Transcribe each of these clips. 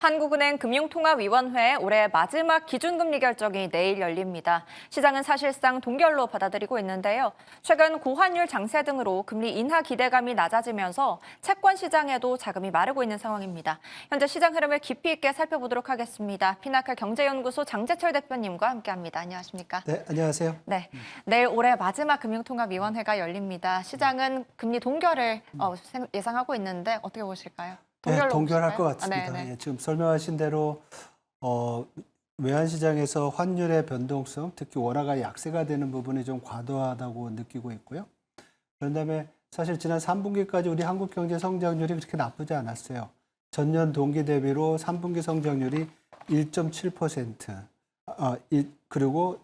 한국은행 금융통화위원회 올해 마지막 기준금리 결정이 내일 열립니다. 시장은 사실상 동결로 받아들이고 있는데요. 최근 고환율 장세 등으로 금리 인하 기대감이 낮아지면서 채권 시장에도 자금이 마르고 있는 상황입니다. 현재 시장 흐름을 깊이 있게 살펴보도록 하겠습니다. 피나클 경제연구소 장재철 대표님과 함께합니다. 안녕하십니까? 네, 안녕하세요. 네, 내일 올해 마지막 금융통화위원회가 열립니다. 시장은 금리 동결을 예상하고 있는데 어떻게 보실까요? 네, 동결로 동결할 것 보실까요? 같습니다. 네네. 예, 지금 설명하신 대로 외환시장에서 환율의 변동성, 특히 원화가 약세가 되는 부분이 좀 과도하다고 느끼고 있고요. 그런 다음에 사실 지난 3분기까지 우리 한국 경제 성장률이 그렇게 나쁘지 않았어요. 전년 동기 대비로 3분기 성장률이 1.7%, 그리고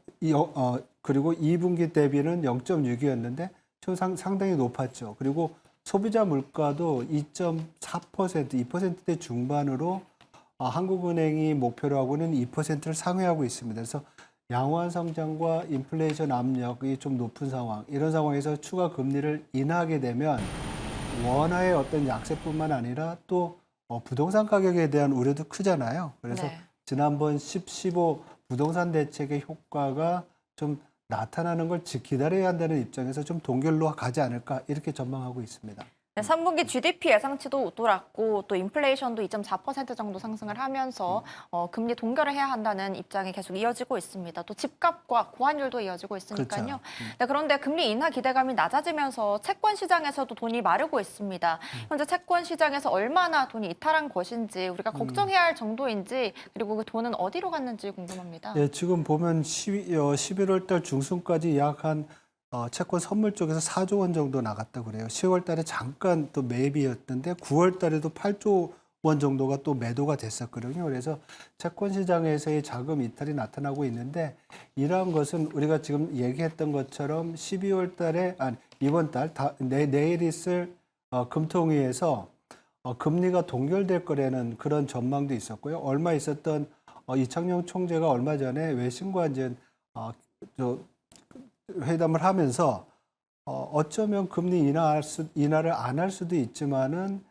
2분기 대비는 0.6이었는데 상당히 높았죠. 그리고 소비자 물가도 2.4%, 2%대 중반으로 한국은행이 목표로 하고는 2%를 상회하고 있습니다. 그래서 양호한 성장과 인플레이션 압력이 좀 높은 상황, 이런 상황에서 추가 금리를 인하하게 되면 원화의 어떤 약세뿐만 아니라 또 부동산 가격에 대한 우려도 크잖아요. 그래서 네. 지난번 10.15 부동산 대책의 효과가 좀 나타나는 걸 기다려야 한다는 입장에서 좀 동결로 가지 않을까 이렇게 전망하고 있습니다. 네, 3분기 GDP 예상치도 웃돌았고 또 인플레이션도 2.4% 정도 상승을 하면서 금리 동결을 해야 한다는 입장이 계속 이어지고 있습니다. 또 집값과 고환율도 이어지고 있으니까요. 그렇죠. 네, 그런데 금리 인하 기대감이 낮아지면서 채권 시장에서도 돈이 마르고 있습니다. 현재 채권 시장에서 얼마나 돈이 이탈한 것인지 우리가 걱정해야 할 정도인지 그리고 그 돈은 어디로 갔는지 궁금합니다. 예, 지금 보면 11월 달 중순까지 약 한 채권 선물 쪽에서 4조 원 정도 나갔다 그래요. 10월 달에 잠깐 또 매입이었는데 9월 달에도 8조 원 정도가 또 매도가 됐었거든요. 그래서 채권 시장에서의 자금 이탈이 나타나고 있는데 이러한 것은 우리가 지금 얘기했던 것처럼 12월 달에 이번 달 내일 있을 금통위에서 금리가 동결될 거라는 그런 전망도 있었고요. 얼마 있었던 이창용 총재가 얼마 전에 외신과 이제 저 회담을 하면서 어쩌면 금리 인하를 안 할 수도 있지만은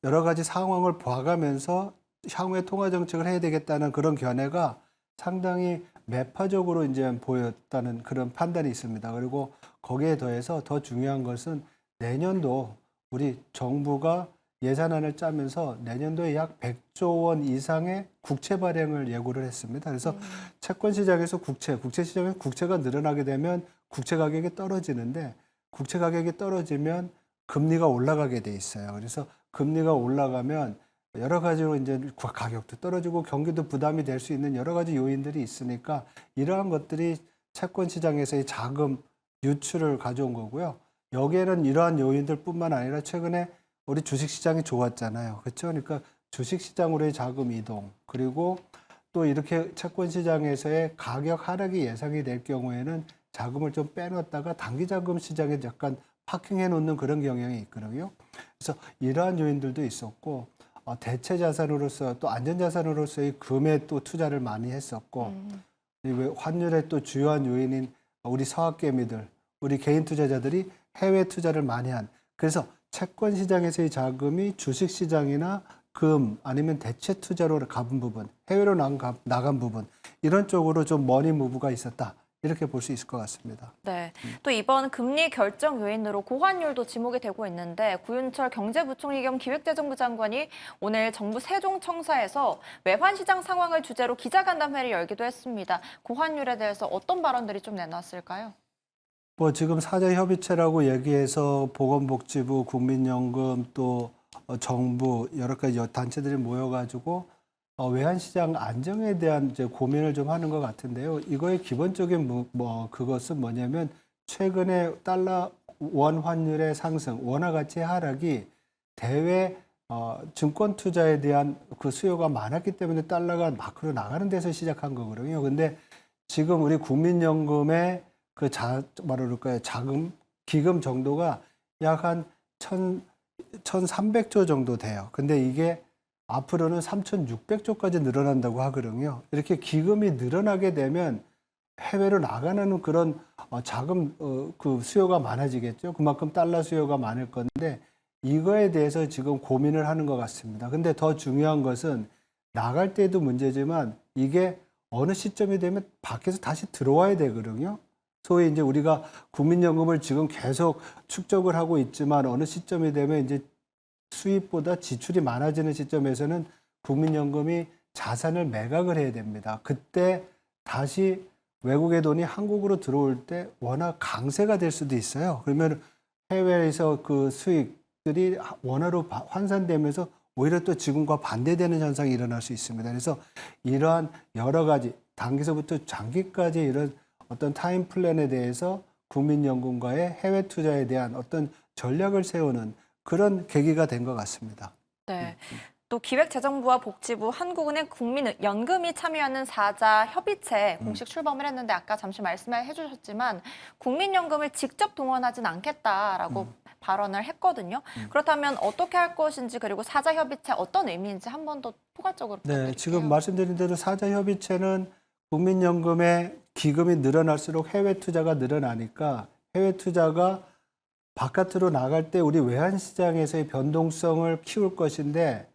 여러 가지 상황을 봐가면서 향후에 통화 정책을 해야 되겠다는 그런 견해가 상당히 매파적으로 이제 보였다는 그런 판단이 있습니다. 그리고 거기에 더해서 더 중요한 것은 내년도 우리 정부가 예산안을 짜면서 내년도에 약 100조 원 이상의 국채 발행을 예고를 했습니다. 그래서 채권 시장에서 국채 시장에서 국채가 늘어나게 되면 국채 가격이 떨어지는데 국채 가격이 떨어지면 금리가 올라가게 돼 있어요. 그래서 금리가 올라가면 여러 가지로 이제 가격도 떨어지고 경기도 부담이 될 수 있는 여러 가지 요인들이 있으니까 이러한 것들이 채권 시장에서의 자금 유출을 가져온 거고요. 여기에는 이러한 요인들뿐만 아니라 최근에 우리 주식시장이 좋았잖아요. 그렇죠? 그러니까 주식시장으로의 자금 이동, 그리고 또 이렇게 채권시장에서의 가격 하락이 예상이 될 경우에는 자금을 좀 빼놨다가 단기자금 시장에 약간 파킹해 놓는 그런 경향이 있거든요. 그래서 이러한 요인들도 있었고, 대체 자산으로서 또 안전자산으로서의 금에 또 투자를 많이 했었고, 환율의 또 주요한 요인인 우리 서학개미들, 우리 개인 투자자들이 해외 투자를 많이 한, 그래서 채권 시장에서의 자금이 주식 시장이나 금 아니면 대체 투자로 가본 부분, 해외로 나간 부분, 이런 쪽으로 좀 머니 무브가 있었다. 이렇게 볼 수 있을 것 같습니다. 네, 또 이번 금리 결정 요인으로 고환율도 지목이 되고 있는데 구윤철 경제부총리 겸 기획재정부 장관이 오늘 정부 세종청사에서 외환시장 상황을 주제로 기자간담회를 열기도 했습니다. 고환율에 대해서 어떤 발언들이 좀 내놨을까요? 뭐 지금 사자협의체라고 얘기해서 보건복지부, 국민연금 또 정부 여러 가지 단체들이 모여가지고 외환시장 안정에 대한 이제 고민을 좀 하는 것 같은데요. 이거의 기본적인 그것은 뭐냐면 최근에 달러 원 환율의 상승, 원화 가치의 하락이 대외 증권 투자에 대한 그 수요가 많았기 때문에 달러가 마크로 나가는 데서 시작한 거거든요. 근데 지금 우리 국민연금의 자금, 기금 정도가 약 한 1,300조 정도 돼요. 근데 이게 앞으로는 3,600조까지 늘어난다고 하거든요. 이렇게 기금이 늘어나게 되면 해외로 나가는 그런 자금 그 수요가 많아지겠죠. 그만큼 달러 수요가 많을 건데 이거에 대해서 지금 고민을 하는 것 같습니다. 근데 더 중요한 것은 나갈 때도 문제지만 이게 어느 시점이 되면 밖에서 다시 들어와야 되거든요. 소위 이제 우리가 국민연금을 지금 계속 축적을 하고 있지만 어느 시점이 되면 이제 수입보다 지출이 많아지는 시점에서는 국민연금이 자산을 매각을 해야 됩니다. 그때 다시 외국의 돈이 한국으로 들어올 때 워낙 강세가 될 수도 있어요. 그러면 해외에서 그 수익들이 원화로 환산되면서 오히려 또 지금과 반대되는 현상이 일어날 수 있습니다. 그래서 이러한 여러 가지 단기서부터 장기까지 이런 어떤 타임 플랜에 대해서 국민연금과의 해외 투자에 대한 어떤 전략을 세우는 그런 계기가 된 것 같습니다. 네. 또 기획재정부와 복지부, 한국은행, 국민연금이 참여하는 사자 협의체 공식 출범을 했는데 아까 잠시 말씀해 주셨지만 국민연금을 직접 동원하진 않겠다라고 발언을 했거든요. 그렇다면 어떻게 할 것인지 그리고 사자 협의체 어떤 의미인지 한 번 더 포괄적으로 부탁드릴게요. 네, 지금 말씀드린 대로 사자 협의체는 국민연금의 기금이 늘어날수록 해외 투자가 늘어나니까 해외 투자가 바깥으로 나갈 때 우리 외환 시장에서의 변동성을 키울 것인데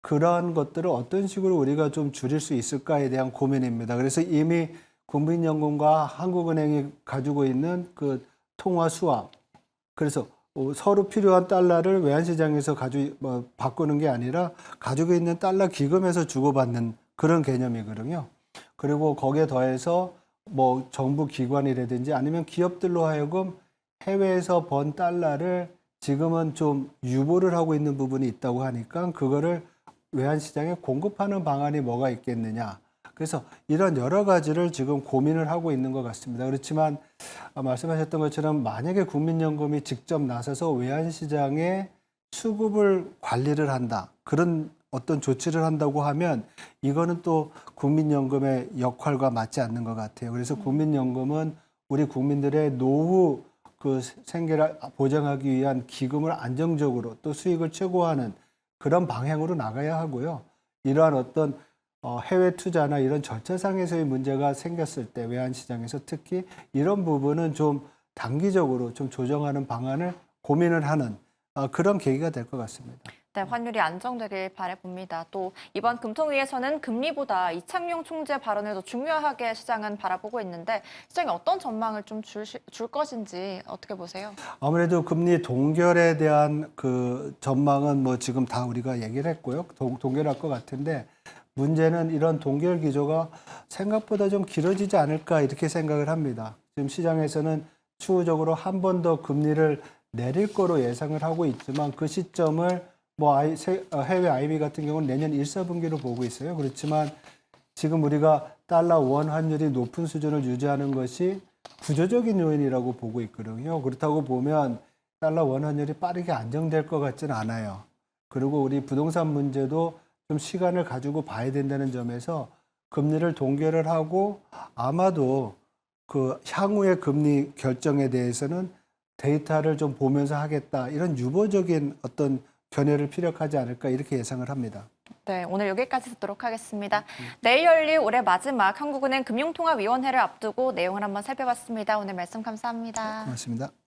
그런 것들을 어떤 식으로 우리가 좀 줄일 수 있을까에 대한 고민입니다. 그래서 이미 국민연금과 한국은행이 가지고 있는 그 통화 수합, 그래서 서로 필요한 달러를 외환시장에서 바꾸는 게 아니라 가지고 있는 달러 기금에서 주고받는 그런 개념이거든요. 그리고 거기에 더해서 뭐 정부 기관이라든지 아니면 기업들로 하여금 해외에서 번 달러를 지금은 좀 유보를 하고 있는 부분이 있다고 하니까 그거를 외환시장에 공급하는 방안이 뭐가 있겠느냐. 그래서 이런 여러 가지를 지금 고민을 하고 있는 것 같습니다. 그렇지만 말씀하셨던 것처럼 만약에 국민연금이 직접 나서서 외환시장에 수급을 관리를 한다. 그런 어떤 조치를 한다고 하면 이거는 또 국민연금의 역할과 맞지 않는 것 같아요. 그래서 국민연금은 우리 국민들의 노후 그 생계를 보장하기 위한 기금을 안정적으로 또 수익을 최고화하는 그런 방향으로 나가야 하고요. 이러한 어떤 해외 투자나 이런 절차상에서의 문제가 생겼을 때 외환시장에서 특히 이런 부분은 좀 단기적으로 좀 조정하는 방안을 고민을 하는 그런 계기가 될 것 같습니다. 네, 환율이 안정되길 바라봅니다. 또 이번 금통위에서는 금리보다 이창용 총재 발언을 더 중요하게 시장은 바라보고 있는데 시장이 어떤 전망을 좀 줄 것인지 어떻게 보세요? 아무래도 금리 동결에 대한 그 전망은 뭐 지금 다 우리가 얘기를 했고요. 동결할 것 같은데 문제는 이런 동결 기조가 생각보다 좀 길어지지 않을까 이렇게 생각을 합니다. 지금 시장에서는 추후적으로 한 번 더 금리를 내릴 거로 예상을 하고 있지만 그 시점을 뭐 해외 IB 같은 경우는 내년 1, 4분기로 보고 있어요. 그렇지만 지금 우리가 달러 원 환율이 높은 수준을 유지하는 것이 구조적인 요인이라고 보고 있거든요. 그렇다고 보면 달러 원 환율이 빠르게 안정될 것 같지는 않아요. 그리고 우리 부동산 문제도 좀 시간을 가지고 봐야 된다는 점에서 금리를 동결을 하고 아마도 그 향후의 금리 결정에 대해서는 데이터를 좀 보면서 하겠다. 이런 유보적인 어떤 견해를 피력하지 않을까 이렇게 예상을 합니다. 네, 오늘 여기까지 듣도록 하겠습니다. 내일 열릴 올해 마지막 한국은행 금융통화위원회를 앞두고 내용을 한번 살펴봤습니다. 오늘 말씀 감사합니다. 고맙습니다.